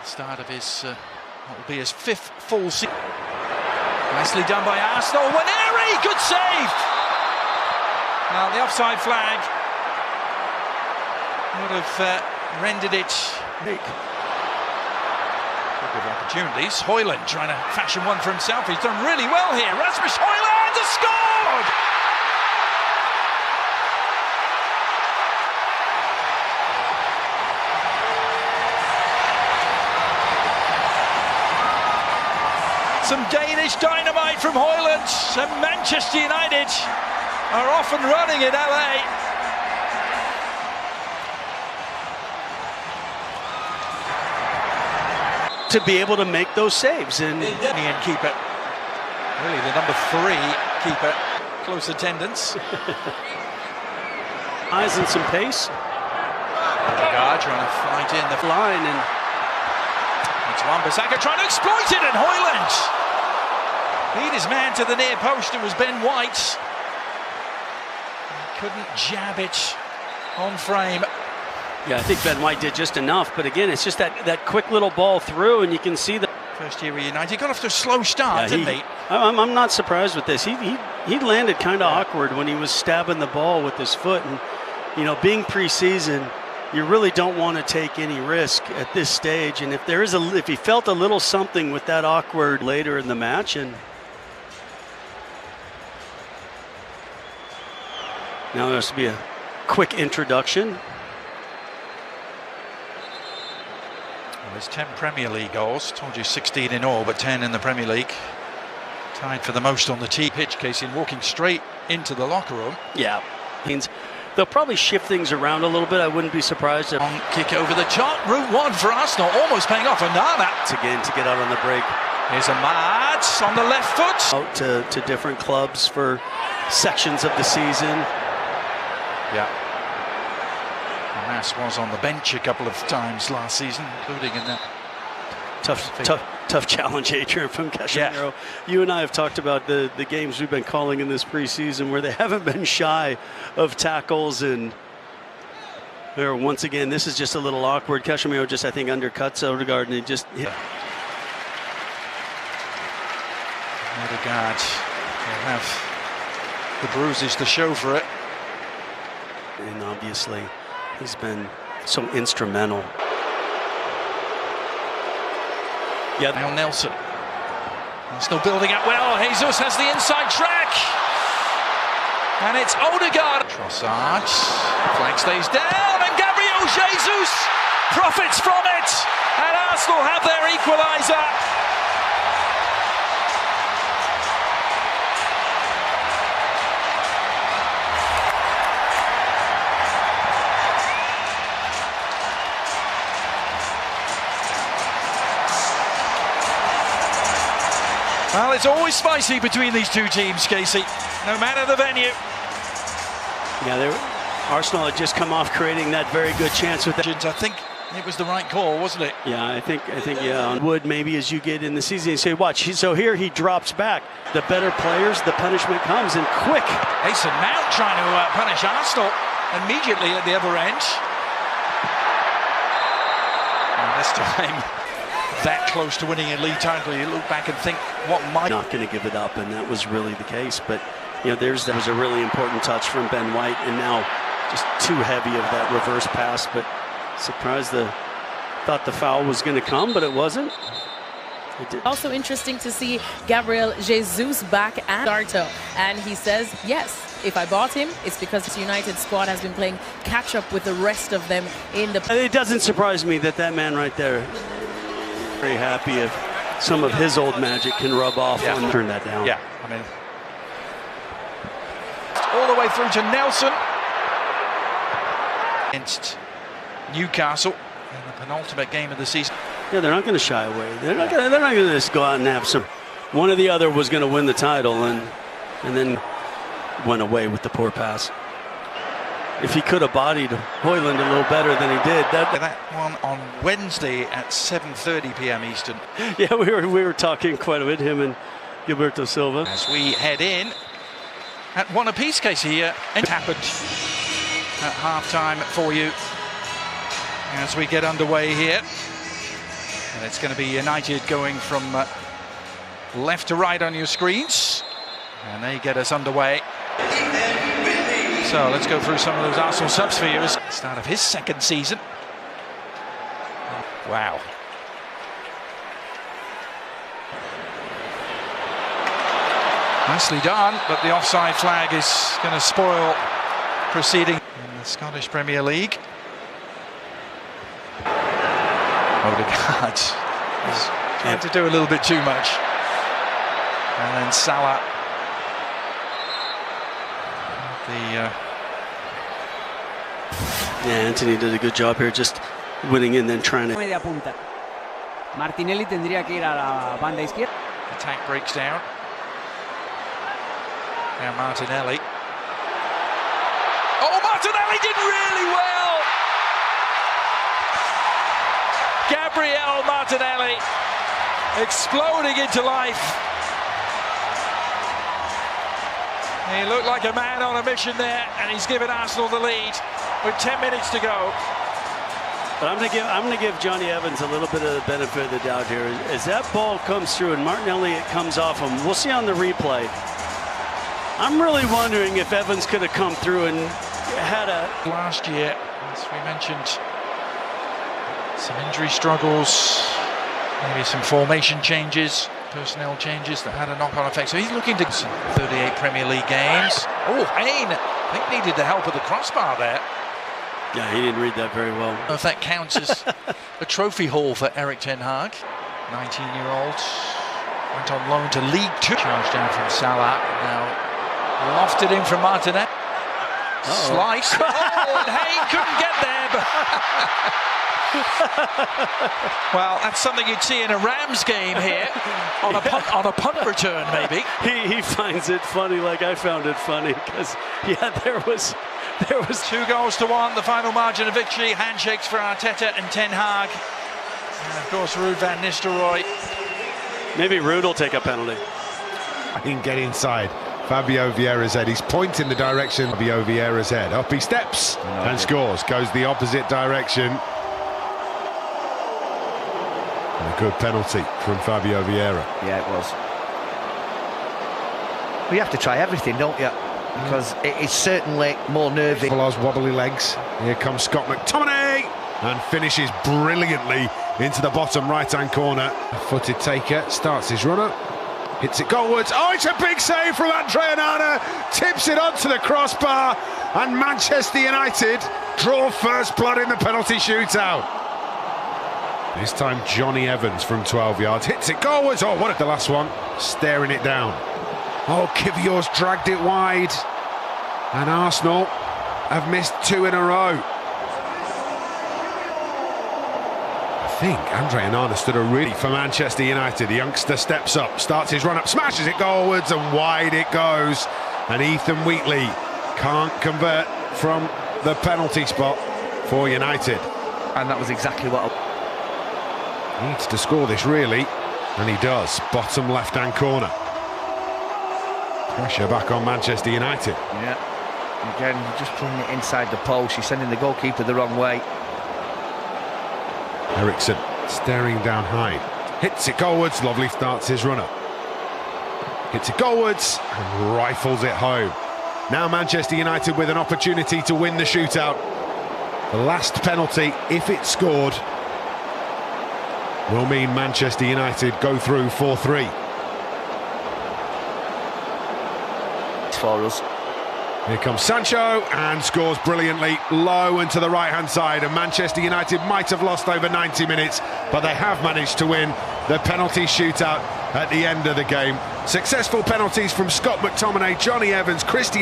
Start of his, what will be his 5th full season. Nicely done by Arsenal. Waneri, good save! Well, the offside flag would have rendered it big. Good opportunities. Højlund trying to fashion one for himself. He's done really well here. Rasmus Højlund has scored! Some Danish dynamite from Højlund, and Manchester United are off and running in LA. To be able to make those saves. And keeper, really the number 3 keeper, close attendance. Eyes and some pace. Odegaard trying to fight in the line, and it's Wan-Bissaka trying to exploit it, and Højlund beat his man to the near post. It was Ben White. He couldn't jab it on frame. Yeah, I think Ben White did just enough, but again, it's just that quick little ball through, and you can see the first year with United. He got off to a slow start, didn't he? I'm not surprised with this. He landed kind of awkward when he was stabbing the ball with his foot, and you know, being preseason, you really don't want to take any risk at this stage. And if he felt a little something with that awkward later in the match, and now there has to be a quick introduction. There's 10 Premier League goals. Told you 16 in all, but 10 in the Premier League. Tied for the most on the tee pitch, Casey, walking straight into the locker room. Yeah, means they'll probably shift things around a little bit. I wouldn't be surprised if kick over the top. Route 1 for Arsenal, almost paying off. Onana again to get out on the break. Here's Ahmad on the left foot. Out to different clubs for sections of the season. Yeah. Mass was on the bench a couple of times last season, including in that tough challenge, Adrian, from Casemiro. Yeah. You and I have talked about the games we've been calling in this preseason where they haven't been shy of tackles, and once again, this is just a little awkward. Casemiro just, I think, undercuts Odegaard, and he just hit. Odegaard will have the bruises to show for it. And obviously, he's been so instrumental. Yeah, now Nelson. Still building up well. Jesus has the inside track. And it's Odegaard. Trossard. Flank stays down. And Gabriel Jesus profits from it. And Arsenal have their equaliser. Well, it's always spicy between these two teams, Casey, no matter the venue. Yeah, Arsenal had just come off creating that very good chance with that. I think it was the right call, wasn't it? Yeah, I think yeah, on Wood maybe as you get in the season, you say, watch, so here he drops back. The better players, the punishment comes, and quick. Mason Mount trying to punish Arsenal immediately at the other end. And this time, that close to winning a league title, you look back and think, what might... Not going to give it up, and that was really the case. But, you know, that was a really important touch from Ben White, and now just too heavy of that reverse pass. But surprised thought the foul was going to come, but it wasn't. It did. Also interesting to see Gabriel Jesus back at Darto, and he says, yes, if I bought him, it's because the United squad has been playing catch-up with the rest of them in the... It doesn't surprise me that man right there... Very happy if some of his old magic can rub off and turn that down. Yeah, I mean, all the way through to Nelson against Newcastle in the penultimate game of the season. Yeah, they're not going to shy away. They're not going to just go out and have some. One or the other was going to win the title, and then went away with the poor pass. If he could have bodied Højlund a little better than he did. That one on Wednesday at 7:30 p.m. Eastern. Yeah, we were talking quite a bit, him and Gilberto Silva. As we head in at one apiece, Casey, here. It happened at half-time for you as we get underway here. And it's going to be United going from left to right on your screens. And they get us underway. So let's go through some of those Arsenal subs for you. Start of his second season. Wow. Nicely done, but the offside flag is going to spoil proceeding in the Scottish Premier League. Odegaard is trying to do a little bit too much. And then Salah. Yeah, Anthony did a good job here, just winning and then trying to. Media punta. Martinelli tendría que ir a la banda izquierda. Attack breaks down. Now Martinelli. Oh, Martinelli did really well! Gabriel Martinelli exploding into life. He looked like a man on a mission there, and he's given Arsenal the lead with 10 minutes to go. But I'm going to give Johnny Evans a little bit of the benefit of the doubt here. As that ball comes through and Martinelli, it comes off him. We'll see on the replay. I'm really wondering if Evans could have come through and had a... Last year, as we mentioned, some injury struggles, maybe some formation changes, personnel changes that had a knock-on effect. So he's looking to 38 Premier League games. Oh, Hayne, I think needed the help of the crossbar there. Yeah, he didn't read that very well. I don't know if that counts as a trophy haul for Erik ten Hag. 19-year-old went on loan to League Two. Charged down from Salah. Now lofted in from Martinez. Slice. Oh, and Hayne couldn't get there. But well, that's something you'd see in a Rams game here on a punt return, maybe. He finds it funny, like I found it funny, because there was 2-1, the final margin of victory. Handshakes for Arteta and Ten Hag, and of course Ruud van Nistelrooy. Maybe Ruud will take a penalty. He can get inside Fabio Vieira's head. He's pointing the direction. Fabio Vieira's head. Up he steps and scores. Goes the opposite direction. And a good penalty from Fabio Vieira. Yeah, it was. Well, you have to try everything, don't you? Because it is certainly more nervy. Follows wobbly legs. Here comes Scott McTominay and finishes brilliantly into the bottom right-hand corner. A footed taker starts his runner. Hits it goalwards. Oh, it's a big save from Arsena. Tips it onto the crossbar. And Manchester United draw first blood in the penalty shootout. This time Johnny Evans from 12 yards. Hits it goalwards. Oh, what at the last one? Staring it down. Oh, Kivior's dragged it wide. And Arsenal have missed 2 in a row. I think Andre Onana stood a really for Manchester United. The youngster steps up, starts his run up, smashes it goalwards, and wide it goes. And Ethan Wheatley can't convert from the penalty spot for United. And that was exactly what He needs to score this, really, and he does. Bottom left-hand corner. Pressure back on Manchester United. Yeah, again, just putting it inside the post. He's sending the goalkeeper the wrong way. Eriksson staring down high. Hits it goalwards. Lovely starts his runner. Hits it goalwards and rifles it home. Now Manchester United with an opportunity to win the shootout. The last penalty, if it's scored, will mean Manchester United go through 4-3. For us. Here comes Sancho and scores brilliantly, low and to the right-hand side. And Manchester United might have lost over 90 minutes, but they have managed to win the penalty shootout at the end of the game. Successful penalties from Scott McTominay, Johnny Evans, Christian